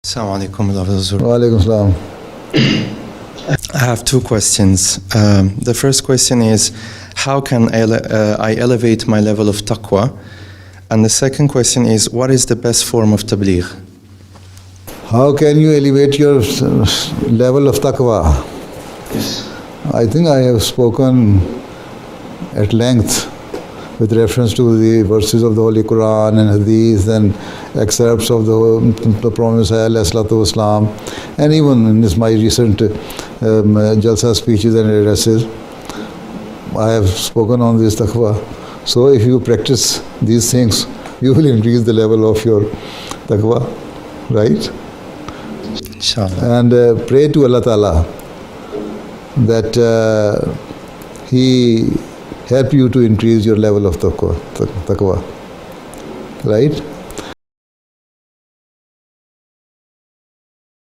Assalamu alaikum wa rahmatullahi. Wa alaikum salam. I have two questions. The first question is, how can I elevate my level of taqwa? And the second question is, what is the best form of tabligh? How can you elevate your level of taqwa? Yes. I think I have spoken at length with reference to the verses of the Holy Quran and Hadith and excerpts of the Prophet Islam, and even in my recent Jalsa speeches and addresses, I have spoken on this taqwa. So if you practice these things, you will increase the level of your taqwa, right? Inshallah. And pray to Allah Ta'ala that He help you to increase your level of taqwa, right?